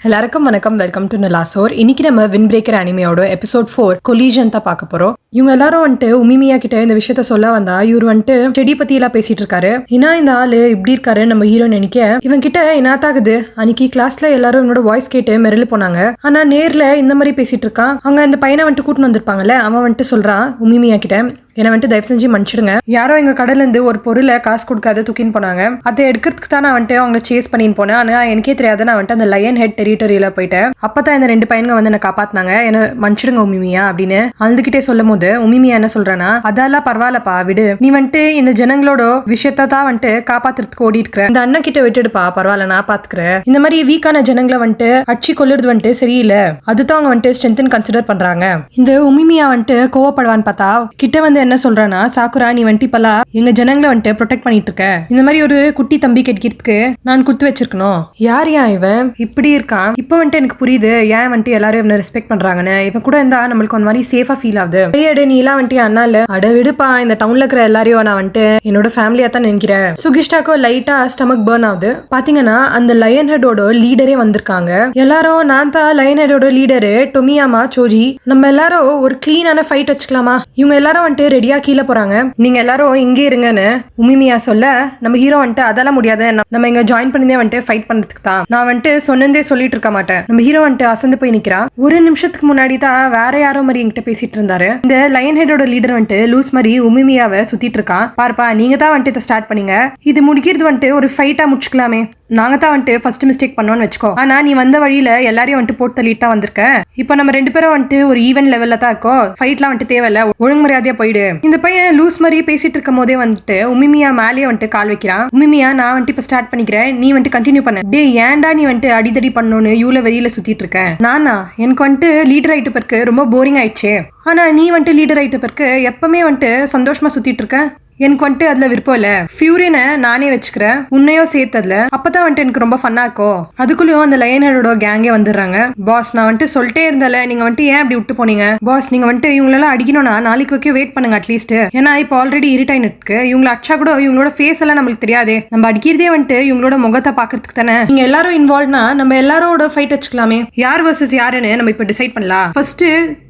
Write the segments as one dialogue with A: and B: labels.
A: எல்லாருக்கும் வணக்கம். Welcome to நிலாசோர். இன்னைக்கு நம்ம வின் பிரேக்கர் அனிமையோட எபிசோட் 4 கொலிஷன் தான் பார்க்க போறோம். இவங்க எல்லாரும் வந்துட்டு உமிமியா கிட்ட இந்த விஷயத்த சொல்ல வந்தா இவர் வந்துட்டு செடி பத்தி எல்லாம் பேசிட்டு இருக்காரு. ஏன்னா இந்த ஆளு இப்படி இருக்காரு நம்ம ஹீரோ நினைக்க இவன் கிட்ட என்னத்தாகுது. அன்னைக்கு கிளாஸ்ல எல்லாரும் இவனோட வாய்ஸ் கேட்டு மிரளு போனாங்க. ஆனா நேர்ல இந்த மாதிரி பேசிட்டு இருக்கான். அங்க அந்த பையனை வந்துட்டு கூட்டின்னு வந்திருப்பாங்கல்ல, அவன் வந்துட்டு சொல்றான் உமிமியா கிட்ட, என்ன வந்துட்டு தயவு செஞ்சு மன்னிச்சிடுங்க, யாரோ எங்க கடையில இருந்து ஒரு பொருளை காசு கொடுக்காத தூக்கின்னு போனாங்க, அதை எடுக்கிறதுக்கு தான் நான் வந்துட்டு அவங்களை சேஸ் பண்ணின்னு போனேன். ஆனா எனக்கே தெரியாது, நான் வந்துட்டு அந்த லயன் ஹெட் டெரிட்டரியில போயிட்டேன். அப்பதான் இந்த 2 பையனுங்க வந்து என்ன காப்பாத்தினாங்க, என்ன மன்னிச்சிடுங்க உமிமியா அப்படின்னு அழுதுகிட்டே சொல்லும் போது உமிமியா என்ன சொல்றானா, அதெல்லாம் பரவாயில்லப்பா விடு, நீ வந்துட்டு இந்த ஜனங்களோட விஷயத்தான் வந்துட்டு காப்பாத்துறதுக்கு ஓடி இருக்கிற, இந்த அண்ணன் கிட்ட விட்டுடுப்பா, பரவாயில்ல நான் பாத்துக்கிறேன். இந்த மாதிரி வீக்கான ஜனங்களை வந்துட்டு அடிச்சு கொள்ளுறது வந்துட்டு சரியில்லை, அதுதான் அவங்க வந்துட்டு ஸ்ட்ரென்த் கன்சிடர் பண்றாங்க. இந்த உமிமியா வந்துட்டு கோவப்படுவான்னு பார்த்தா கிட்ட வந்து என்ன சொல்றானா, சாக்குரா நீ வந்துட்டு இப்பெல்லாம் எங்க ஜனங்களை வந்துட்டு ப்ரொடெக்ட் பண்ணிட்டு இருக்க, இந்த மாதிரி ஒரு குட்டி தம்பி கிடைக்கிறதுக்கு நான் குடுத்து வச்சிருக்கணும். யார் இவன் இப்படி இருக்கான், இப்ப வந்துட்டு எனக்கு புரியுது ஏன் வந்துட்டு எல்லாரும் இவனை ரெஸ்பெக்ட் பண்றாங்கன்னு. இவன் கூட இருந்தா நம்மளுக்கு ஒரு மாதிரி சேஃபா ஃபீல் ஆகுது. நீ எல்லாம் வந்துட்டு அண்ணா இல்ல, அட விடுப்பா, இந்த டவுன்ல இருக்கிற எல்லாரையும் நான் வந்துட்டு என்னோட ஃபேமிலியா தான் நினைக்கிறேன். சுகிஷ்டாக்கோ லைட்டா ஸ்டமக் பர்ன் ஆகுது. பாத்தீங்கன்னா அந்த லயன் ஹெடோட லீடரே வந்திருக்காங்க. எல்லாரும் நான் தான் லயன் ஹெடோட லீடரு டொமியாமா சோஜி, நம்ம எல்லாரும் ஒரு கிளீனான ஃபைட் வச்சுக்கலாமா, இவங்க எல்லாரும் வந்துட்டு ரெடியா கீழே போறாங்க, நீங்க எல்லாரும் இங்கே இருங்கன்னு உமிமியா சொல்ல, நம்ம ஹீரோ வந்துட்டு அதெல்லாம் முடியாது, நம்ம இங்க ஜாயின் பண்ணதே வந்துட்டு ஃபைட் பண்றதுக்கு தான், நான் வந்துட்டு சொன்னதே சொல்லிட்டு இருக்க மாட்டேன். நம்ம ஹீரோ வந்துட்டு அசந்து போய் நிக்கிறா. ஒரு நிமிஷத்துக்கு முன்னாடி தான் வேற யாரோ மாதிரி என்கிட்ட பேசிட்டு இருந்தாரு. இந்த லயன் ஹெடோட லீடர் வந்துட்டு லூஸ் மாதிரி உமிமியாவை சுத்திட்டு இருக்கான். பாருப்பா, நீங்க தான் வந்துட்டு இதை ஸ்டார்ட் பண்ணீங்க, இது முடிக்கிறது வந்துட்டு ஒரு ஃபைட்டா முடிச்சுக்கலாமே, நாங்க தான் வந்துட்டு ஃபர்ஸ்ட் மிஸ்டேக் பண்ணோம்னு வச்சுக்கோ, ஆனா நீ வந்த வழியில எல்லாரையும் வந்துட்டு போட்டு தள்ளிட்டு தான் வந்திருக்க, இப்போ நம்ம 2 பேரும் வந்துட்டு ஒரு ஈவென்ட் லெவல்ல தான் இருக்கோம், ஃபைட்லாம் வந்துட்டு தேவையில்ல, ஒழுங்கு மரியாதையா போயிடு. இந்த பையன் லூஸ் மாதிரி பேசிட்டு இருக்கும் போதே வந்துட்டு உமிமியா மேலேயே வந்துட்டு கால் வைக்கிறான். உமிமியா, நான் வந்துட்டு இப்ப ஸ்டார்ட் பண்ணிக்கிறேன், நீ வந்துட்டு கண்டினியூ பண்ண. டே ஏன்டா நீ வந்துட்டு அடிதடி பண்ணணும்னு இவ்வளவு வெளியில சுத்திட்டு இருக்க, நானா எனக்கு வந்துட்டு லீடர் ஆயிட்டு பிறகு ரொம்ப போரிங் ஆயிடுச்சு, ஆனா நீ வந்துட்டு லீடர் ஆயிட்டு பிறகு எப்பவுமே வந்துட்டு சந்தோஷமா சுத்திட்டு இருக்க, எனக்கு வந்துட்டு அதுல விருப்பம் இல்ல, ஃபியூரியனை நானே வச்சுக்கிறேன், உன்னையும் சேர்த்ததுல, அப்பதான் வந்துட்டு எனக்கு ரொம்ப ஃபன்னா இருக்கும். அதுக்குள்ளயும் அந்த லயன் ஹெடோட கேங்கே வந்துடுறாங்க. பாஸ், நான் வந்துட்டு சொல்லிட்டே இருந்தால, நீங்க வந்துட்டு ஏன் அப்படி விட்டு போனீங்க பாஸ், நீங்க வந்துட்டு இவங்களெல்லாம் அடிக்கணும்னா நாளைக்கு வரைக்கும் வெயிட் பண்ணுங்க அட்லீஸ்ட், ஏன்னா இப்போ ஆல்ரெடி இரிட்டைன் இருக்கு, இவங்களை அடிச்சா கூட இவங்களோட ஃபேஸ் எல்லாம் நம்மளுக்கு தெரியாதே, நம்ம அடிக்கிறதே வந்துட்டு இவங்களோட முகத்தை பாக்குறதுக்கு தானே, நீங்க எல்லாரும் இன்வால்வ்னா நம்ம எல்லாரோட ஃபைட் வச்சுக்கலாமே, யார் வர்சஸ் யாருன்னு நம்ம இப்ப டிசைட் பண்ணலாம். ஃபர்ஸ்ட்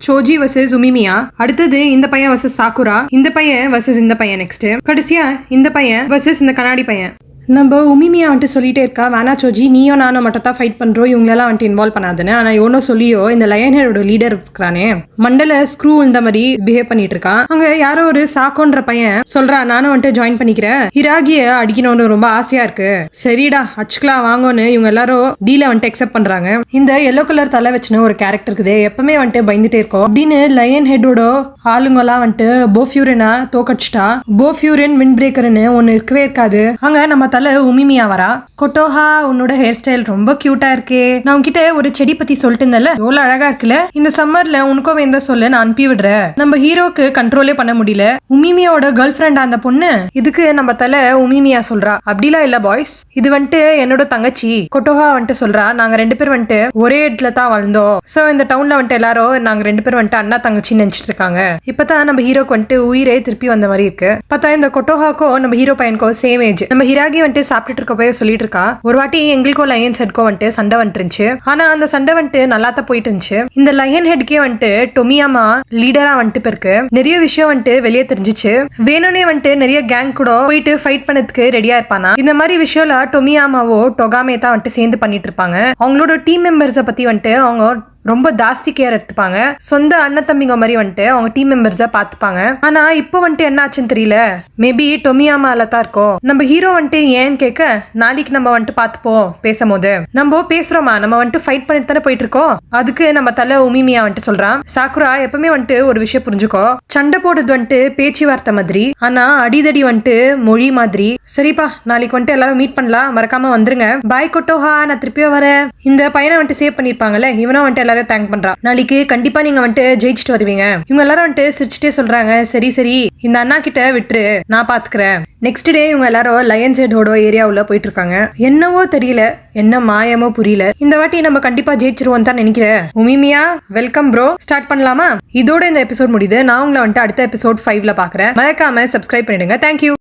A: சோஜி வர்சஸ் உமிமியா, அடுத்தது இந்த பையன் வர்சஸ் சாக்குரா, இந்த பையன் வர்சஸ் இந்த பையன், நெக்ஸ்ட் கடைசியா இந்த பையன் வர்சஸ் இந்த கண்ணாடி பையன். நம்ம உமிமியா வந்துட்டு சொல்லிட்டே இருக்கா, வேணா சோஜி, நீயும் நானும் மட்டும் தான் ஃபைட் பண்றோம், இவங்களெல்லாம் வந்துட்டு இன்வால்வ் பண்ணாதுன்னு. ஆனா இவனோ சொல்லியோ இந்த லயன் ஹெடோட லீடர் இருக்கிறானே மண்டல ஸ்க்ரூ இந்த மாதிரி பிஹேவ் பண்ணிட்டு இருக்கான். அங்க யாரோ ஒரு சாக்கோன்ற பையன் சொல்றா, நானும் வந்துட்டு ஜாயின் பண்ணிக்கிறேன், ஹிராகிய அடிக்கணும்னு ரொம்ப ஆசையா இருக்கு, சரிடா அடிச்சுக்கலாம் வாங்கன்னு இவங்க எல்லாரும் டீல வந்துட்டு அக்செப்ட் பண்றாங்க. இந்த எல்லோ கலர் தலை வச்சுன்னு ஒரு கேரக்டர் இருக்குது, எப்பவுமே வந்துட்டு பயந்துட்டே இருக்கும் அப்படின்னு லயன் ஹெடோட ஆளுங்க எல்லாம் வந்துட்டு போஃபியூரினா தோக்கடிச்சிட்டா, போஃபியூரின் வின் பிரேக்கர்னு ஒன்னு இருக்கவே இருக்காது. அங்க நம்ம உமிமியா வரா, கொட்டோஹா உன்னோட ஹேர் ஸ்டைல் ரொம்ப கியூட்டா இருக்கே, நான் உன்கிட்ட ஒரு செடி பத்தி சொல்லிட்டு இருந்தல, எவ்வளவு அழகா இருக்குல்ல, இந்த சம்மர்ல உனக்கோ வேந்த சொல்ல நான் அனுப்பி விடுறேன். நம்ம ஹீரோக்கு கண்ட்ரோலே பண்ண முடியல, உமிமியாவோட கேர்ள் ஃபிரெண்ட் அந்த பொண்ணு, இதுக்கு நம்ம தலை உமிமியா சொல்றா, அப்படிலாம் இல்ல பாய்ஸ், இது வந்துட்டு என்னோட தங்கச்சி. கொட்டோஹா வந்துட்டு சொல்றா, நாங்க 2 பேர் வந்துட்டு ஒரே இடத்துல தான் வளர்ந்தோம், சோ இந்த டவுன்ல வந்துட்டு எல்லாரும் நாங்க 2 பேர் வந்துட்டு அண்ணா தங்கச்சின்னு நினைச்சிட்டு இருக்காங்க. இப்பதான் நம்ம ஹீரோக்கு வந்துட்டு உயிரே திருப்பி வந்த மாதிரி இருக்கு. பார்த்தா இந்த கொட்டோஹாக்கோ நம்ம ஹீரோ பையனுக்கோ சேம் ஏஜ். நம்ம ஹிராகி வந்துட்டு சாப்பிட்டு இருக்க போய் சொல்லிட்டு இருக்கா, ஒரு வாட்டி எங்களுக்கும் லயன் ஹெட்கோ வந்துட்டு சண்டை வந்துட்டு இருந்துச்சு, ஆனா அந்த சண்டை வந்துட்டு நல்லா தான் போயிட்டு இருந்துச்சு. இந்த லயன் ஹெட்கே வந்துட்டு டொமியாமா லீடரா வந்துட்டு பிறகு நிறைய விஷயம் வந்துட்டு வெளியே தெரிஞ்சிச்சு, வேணும்னே வந்துட்டு நிறைய கேங் கூட போயிட்டு ஃபைட் பண்ணதுக்கு ரெடியா இருப்பானா. இந்த மாதிரி விஷயம்ல டொமியாமாவோ டொகாமே தான் வந்துட்டு சேர்ந்து பண்ணிட்டு இருப்பாங்க. அவங்களோட டீம் மெம்பர்ஸை பத்தி வந்துட்டு அவங்க ரொம்ப ஜாஸ்தி கேர் எடுத்துப்பாங்க, சொந்த அண்ணன் தம்பிங்க மாதிரி வந்துட்டு அவங்க டீம் மெம்பர்ஸ பாத்துப்பாங்க. ஆனா இப்போ வந்துட்டு என்ன ஆச்சுன்னு தெரியல, மேபி டொமியாமால தான் இருக்கோம். நம்ம ஹீரோ வந்துட்டு ஏன்னு கேட்க, நாளைக்கு நம்ம வந்துட்டு பாத்துப்போம் பேசும்போது, நம்ம பேசுறோமா, நம்ம வந்துட்டு ஃபைட் பண்ணிட்டு தானே போயிட்டு இருக்கோம், அதுக்கு நம்ம தலை உமிமியா வந்துட்டு சொல்றான், சாக்குரா எப்பவுமே வந்துட்டு ஒரு விஷயம் புரிஞ்சுக்கோ, சண்டை போடுறது வந்துட்டு பேச்சுவார்த்தை மாதிரி, ஆனா அடிதடி வந்துட்டு மொழி மாதிரி. சரிப்பா, நாளைக்கு வந்துட்டு எல்லாரும் மீட் பண்ணலாம், மறக்காம வந்துருங்க, பாய் கொட்டோஹா, நான் திருப்பியும் வரேன். இந்த பையனை வந்துட்டு சேவ் பண்ணிருப்பாங்கல்ல, இவனும் வந்துட்டு எல்லாரும் தேங்க் பண்றா, நாளைக்கு கண்டிப்பா நீங்க வந்துட்டு ஜெயிச்சுட்டு வருவீங்க. இவங்க எல்லாரும் வந்துட்டு சிரிச்சுட்டே சொல்றாங்க, சரி சரி இந்த அண்ணா கிட்ட விட்டுரு, நான் பாத்துக்கிறேன். நெக்ஸ்ட் டே இவங்க எல்லாரும் லயன்ஸ் ஹெடோட ஏரியாவுல போயிட்டு இருக்காங்க. என்னவோ தெரியல, என்ன மாயமோ புரியல, இந்த வாட்டி நம்ம கண்டிப்பா ஜெயிச்சிருவோம் தான் நினைக்கிறேன். உமிமியா வெல்கம் ப்ரோ, ஸ்டார்ட் பண்ணலாமா? இதோட இந்த எபிசோட் முடியுது. நான் உங்களை வந்துட்டு அடுத்த எபிசோட் 5ல பாக்குறேன். மறக்காம சப்ஸ்கிரைப் பண்ணிடுங்க. தேங்க்யூ.